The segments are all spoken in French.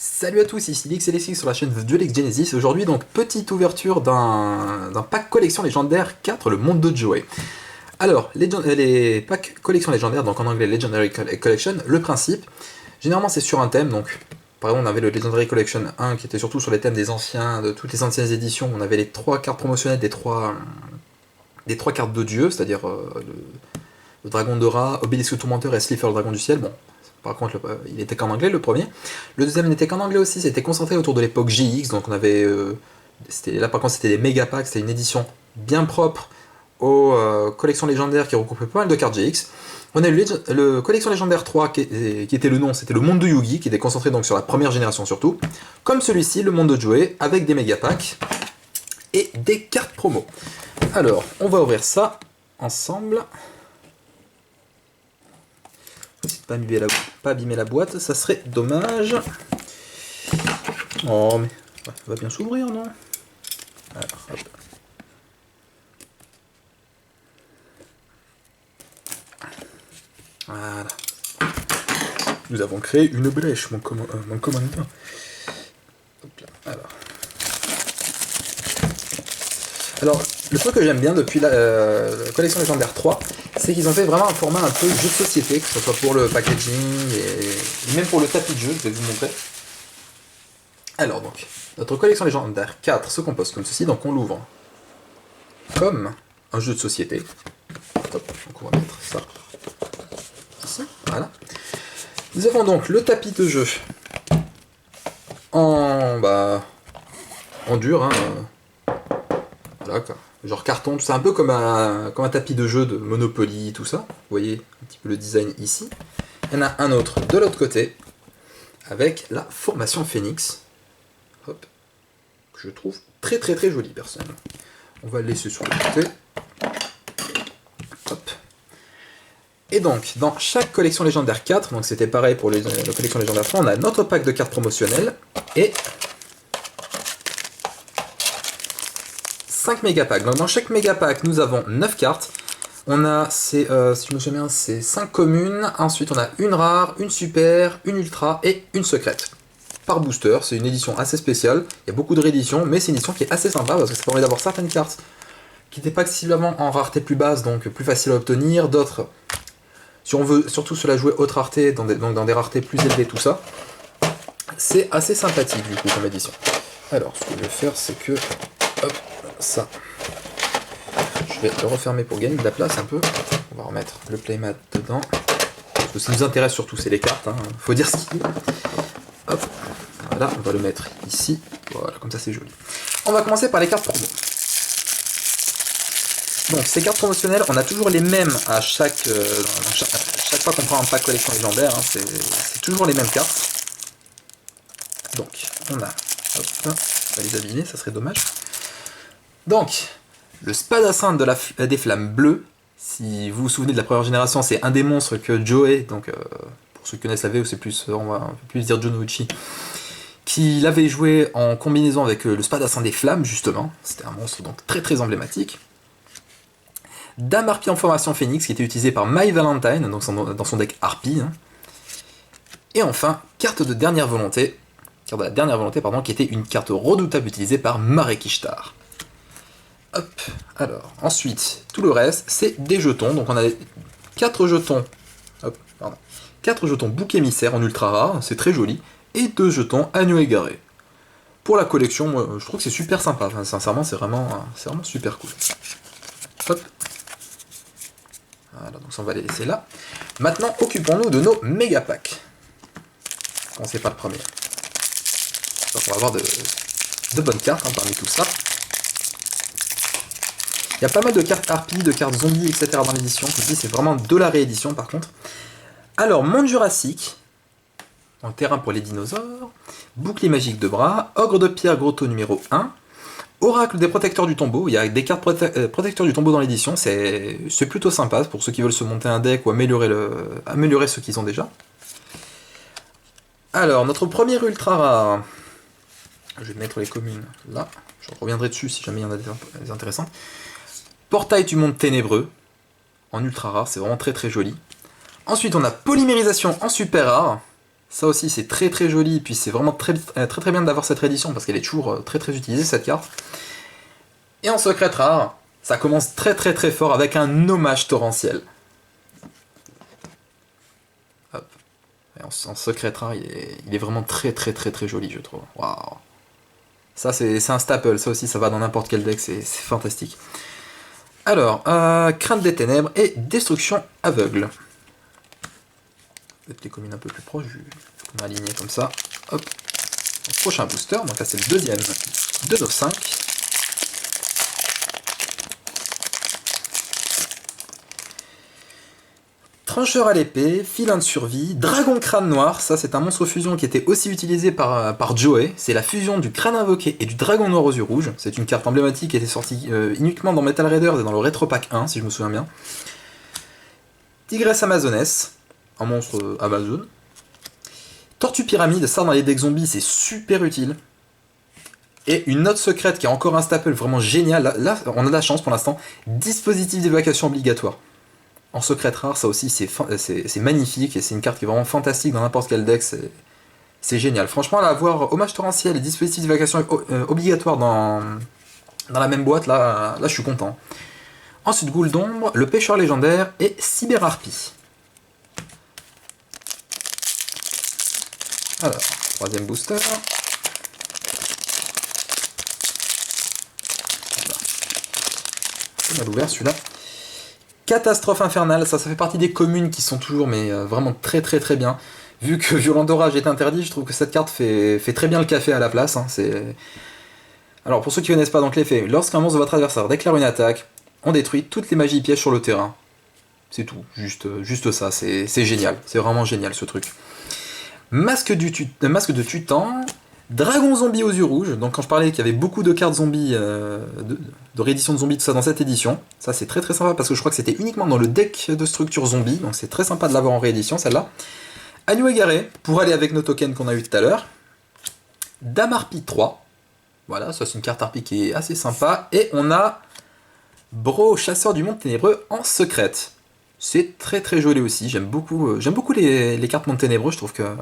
Salut à tous, ici LixLX sur la chaîne de Lex Genesis. Aujourd'hui donc petite ouverture d'un pack collection légendaire 4, le monde de Joey. Alors, les packs collection légendaire, donc en anglais Legendary Collection, le principe, généralement c'est sur un thème, donc par exemple on avait le Legendary Collection 1 qui était surtout sur les thèmes des anciens, de toutes les anciennes éditions, on avait les 3 cartes promotionnelles des 3 cartes de dieu, c'est-à-dire le dragon de rat, Obélisque Tourmenteur et Slifer le dragon du ciel. Bon, par contre, il était qu'en anglais le premier. Le deuxième n'était qu'en anglais aussi, c'était concentré autour de l'époque GX, donc on avait... là par contre c'était des méga packs, c'était une édition bien propre aux collections légendaires qui regroupait pas mal de cartes GX. On a eu le collection légendaire 3 qui était le nom, c'était le monde de Yugi, qui était concentré donc sur la première génération surtout. Comme celui-ci, le monde de Joey, avec des méga packs et des cartes promo. Alors, on va ouvrir ça ensemble. Pas abîmer la boîte, ça serait dommage. Oh, mais ça va bien s'ouvrir, non? Alors, hop. Voilà. Nous avons créé une brèche, mon commandant. Alors, le truc que j'aime bien depuis la collection légendaire 3, c'est qu'ils ont fait vraiment un format un peu jeu de société, que ce soit pour le packaging et même pour le tapis de jeu, je vais vous montrer. Alors donc, notre collection légendaire 4 se compose comme ceci, donc on l'ouvre comme un jeu de société. Top, donc on va mettre ça ici, voilà. Nous avons donc le tapis de jeu en dur, hein, voilà quoi. Genre carton, c'est un peu comme un tapis de jeu de Monopoly, tout ça. Vous voyez un petit peu le design ici. Il y en a un autre de l'autre côté, avec la formation Phoenix. Hop. Que je trouve très très très jolie personnellement. On va le laisser sur le côté. Hop. Et donc, dans chaque collection légendaire 4, donc c'était pareil pour la collection légendaire 3, on a notre pack de cartes promotionnelles et 5 mégapacks. Donc dans chaque mégapack, nous avons 9 cartes. On a, si je me souviens bien, c'est 5 communes. Ensuite, on a une rare, une super, une ultra et une secrète. Par booster, c'est une édition assez spéciale. Il y a beaucoup de rééditions, mais c'est une édition qui est assez sympa parce que ça permet d'avoir certaines cartes qui n'étaient pas accessiblement en rareté plus basse, donc plus facile à obtenir. D'autres, si on veut surtout se la jouer haute rareté, donc dans des raretés plus élevées, tout ça, c'est assez sympathique du coup comme édition. Alors, ce que je vais faire, c'est que... Hop, ça. Je vais le refermer pour gagner de la place un peu. On va remettre le playmat dedans. Parce que ce qui nous intéresse surtout, c'est les cartes. Hein. Faut dire ce qu'il y a. Hop. Voilà, on va le mettre ici. Voilà, comme ça c'est joli. On va commencer par les cartes promo. Donc ces cartes promotionnelles, on a toujours les mêmes à chaque fois qu'on prend un pack collection légendaire. Hein, c'est toujours les mêmes cartes. Donc on a... Hop, on va les abîmer, ça serait dommage. Donc, le Spadassin des Flammes Bleues, si vous vous souvenez de la première génération, c'est un des monstres que Joey, donc pour ceux qui connaissent la VO, c'est plus, on va plus dire Jonouchi, qui l'avait joué en combinaison avec le Spadassin des Flammes, justement. C'était un monstre donc très très emblématique. Dame Harpie en formation Phoenix, qui était utilisé par My Valentine, donc dans son deck Harpie. Hein. Et enfin, carte de dernière volonté, qui était une carte redoutable utilisée par Marekishtar. Hop, alors, ensuite, tout le reste, c'est des jetons. Donc on a 4 jetons, 4 jetons bouc émissaire en ultra rare, c'est très joli, et 2 jetons agneau égaré. Pour la collection, moi, je trouve que c'est super sympa, enfin, sincèrement, c'est vraiment super cool. Hop. Voilà, donc ça on va les laisser là. Maintenant, occupons-nous de nos méga packs. Commencez par le premier. Donc on va avoir de bonnes cartes hein, parmi tout ça. Il y a pas mal de cartes harpies, de cartes zombies, etc. dans l'édition. Ici, c'est vraiment de la réédition par contre. Alors, monde jurassique, en terrain pour les dinosaures, bouclier magique de bras, ogre de pierre grotto numéro 1, oracle des protecteurs du tombeau. Il y a des cartes protecteurs du tombeau dans l'édition. C'est plutôt sympa pour ceux qui veulent se monter un deck ou améliorer ceux qu'ils ont déjà. Alors, notre premier ultra rare. Je vais mettre les communes là. Je reviendrai dessus si jamais il y en a des intéressantes. Portail du monde ténébreux, en ultra rare, c'est vraiment très très joli. Ensuite on a polymérisation en super rare, Ça aussi c'est très très joli, puis c'est vraiment très très bien d'avoir cette réédition parce qu'elle est toujours très très utilisée cette carte. Et en secret rare, ça commence très très très fort avec un hommage torrentiel. Hop. Et en secret rare, il est vraiment très très très très joli, je trouve. Waouh. Ça c'est un staple, ça aussi ça va dans n'importe quel deck, c'est fantastique. Alors, Crainte des Ténèbres et Destruction Aveugle. Mettre les communes un peu plus proches, on va aligner comme ça. Hop. Prochain booster, donc là c'est le deuxième de nos 5. Trancheur à l'épée, filin de survie, dragon crâne noir, ça c'est un monstre fusion qui était aussi utilisé par Joey, c'est la fusion du crâne invoqué et du dragon noir aux yeux rouges, c'est une carte emblématique qui était sortie uniquement dans Metal Raiders et dans le Retro Pack 1 si je me souviens bien. Tigresse amazonesse, un monstre Amazon. Tortue pyramide, ça dans les decks zombies c'est super utile. Et une note secrète qui est encore un staple vraiment génial, là on a de la chance pour l'instant, dispositif d'évacuation obligatoire. En secret rare, ça aussi c'est magnifique et c'est une carte qui est vraiment fantastique dans n'importe quel deck, c'est génial. Franchement, là, avoir hommage torrentiel et dispositif d'évacuation obligatoire dans la même boîte, là je suis content. Ensuite, Ghoul d'ombre, le pêcheur légendaire et cyberharpie. Alors, troisième booster. On a l'ouvert celui-là. Catastrophe infernale, ça fait partie des communes qui sont toujours mais vraiment très très très bien. Vu que Violent d'orage est interdit, je trouve que cette carte fait très bien le café à la place. Hein, alors pour ceux qui ne connaissent pas donc l'effet, lorsqu'un monstre de votre adversaire déclare une attaque, on détruit toutes les magies pièges sur le terrain. C'est tout, juste ça, c'est génial, c'est vraiment génial ce truc. Masque de Tutan, Dragon zombie aux yeux rouges, donc quand je parlais qu'il y avait beaucoup de cartes zombies, de réédition de zombies, tout ça dans cette édition, ça c'est très très sympa parce que je crois que c'était uniquement dans le deck de structure zombie, donc c'est très sympa de l'avoir en réédition celle-là. Agneau égaré, pour aller avec nos tokens qu'on a eu tout à l'heure. Dame Harpie 3, voilà, ça c'est une carte harpie qui est assez sympa, et on a Bro, chasseur du monde ténébreux en secrète. C'est très très joli aussi, j'aime beaucoup les cartes monde ténébreux, je trouve que...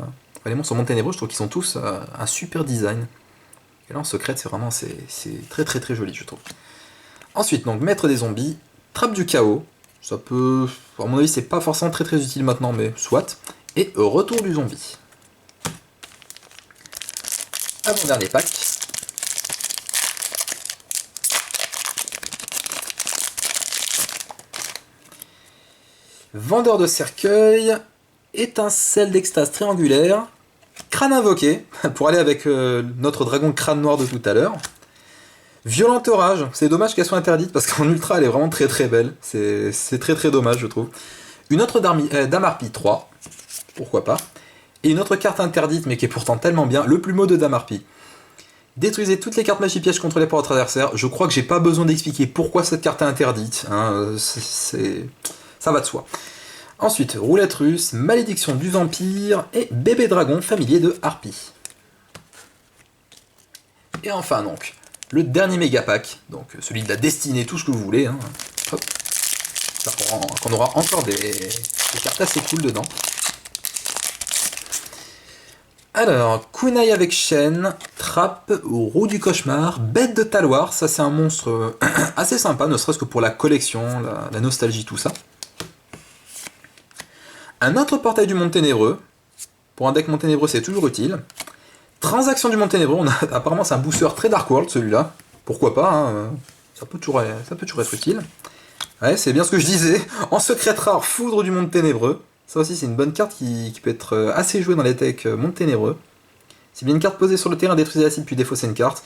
les monstres monde ténébreux, je trouve qu'ils sont tous un super design. Et là en secrète, c'est vraiment c'est très très très joli, je trouve. Ensuite, donc maître des zombies, trappe du chaos. Ça peut, à mon avis, c'est pas forcément très très utile maintenant, mais soit. Et retour du zombie. Avant-dernier pack. Vendeur de cercueil, étincelle d'extase triangulaire, crâne invoqué, pour aller avec notre dragon crâne noir de tout à l'heure. Violent orage, c'est dommage qu'elle soit interdite parce qu'en ultra elle est vraiment très très belle, c'est très très dommage je trouve. Une autre Dame Harpie 3, pourquoi pas. Et une autre carte interdite mais qui est pourtant tellement bien, le plumeau de Dame Harpie. Détruisez toutes les cartes magie pièges contrôlées par votre adversaire, je crois que j'ai pas besoin d'expliquer pourquoi cette carte est interdite, hein, ça va de soi. Ensuite, roulette russe, malédiction du vampire et bébé dragon familier de Harpie. Et enfin donc, le dernier méga pack, donc celui de la destinée, tout ce que vous voulez. Hein. Hop. Qu'on aura encore des cartes assez cool dedans. Alors, Kunai avec chaîne, trappe, roue du cauchemar, bête de taloir, ça c'est un monstre assez sympa, ne serait-ce que pour la collection, la nostalgie, tout ça. Un autre portail du monde ténébreux, pour un deck monde ténébreux c'est toujours utile. Transaction du monde ténébreux, apparemment c'est un booster très Dark World celui-là, pourquoi pas, hein, ça peut toujours être utile. Ouais, c'est bien ce que je disais, en secret rare, foudre du monde ténébreux. Ça aussi c'est une bonne carte qui peut être assez jouée dans les decks monde ténébreux. C'est bien une carte posée sur le terrain, détruisez la cible puis défausser une carte.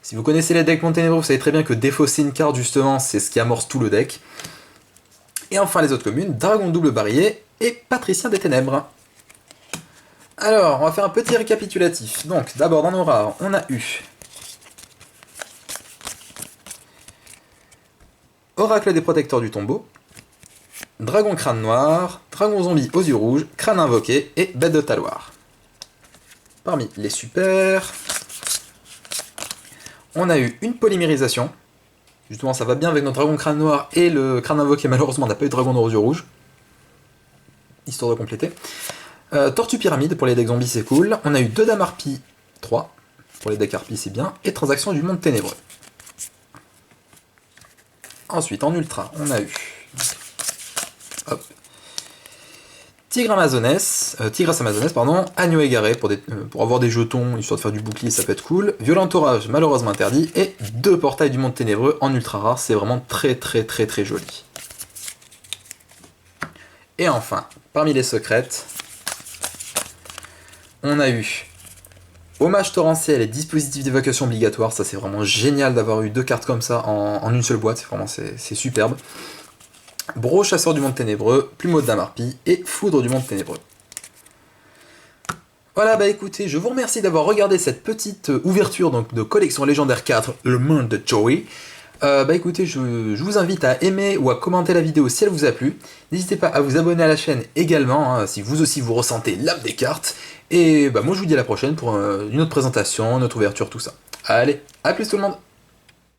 Si vous connaissez les decks monde ténébreux, vous savez très bien que défausser une carte justement c'est ce qui amorce tout le deck. Et enfin les autres communes, Dragon double barillet et Patricien des ténèbres. Alors, on va faire un petit récapitulatif. Donc, d'abord dans nos rares, on a eu Oracle des protecteurs du tombeau, Dragon crâne noir, Dragon zombie aux yeux rouges, Crâne invoqué et Bête de taloir. Parmi les super, on a eu une polymérisation. Justement, ça va bien avec notre Dragon crâne noir et le Crâne invoqué. Malheureusement, on n'a pas eu de Dragon noir aux yeux rouges. Histoire de compléter. Tortue Pyramide pour les decks zombies, c'est cool. On a eu 2 Dames Harpies, 3. Pour les decks Harpies, c'est bien. Et Transaction du Monde Ténébreux. Ensuite, en ultra, on a eu... Hop. Tigresse Amazonesse, pardon, Agneau Égaré pour avoir des jetons, histoire de faire du bouclier, ça peut être cool. Violent Orage, malheureusement interdit. Et 2 Portails du Monde Ténébreux en ultra rare, c'est vraiment très joli. Et enfin, parmi les secrètes, on a eu Hommage torrentiel et dispositif d'évacuation obligatoire, ça c'est vraiment génial d'avoir eu 2 cartes comme ça en une seule boîte, c'est superbe. Bro Chasseur du Monde Ténébreux, Plumeau de Dame Harpie et Foudre du Monde Ténébreux. Voilà, bah écoutez, je vous remercie d'avoir regardé cette petite ouverture donc, de collection légendaire 4, Le Monde de Joey. Bah écoutez, je vous invite à aimer ou à commenter la vidéo si elle vous a plu. N'hésitez pas à vous abonner à la chaîne également, hein, si vous aussi vous ressentez l'âme des cartes. Et bah moi je vous dis à la prochaine pour une autre présentation, une autre ouverture, tout ça. Allez, à plus tout le monde!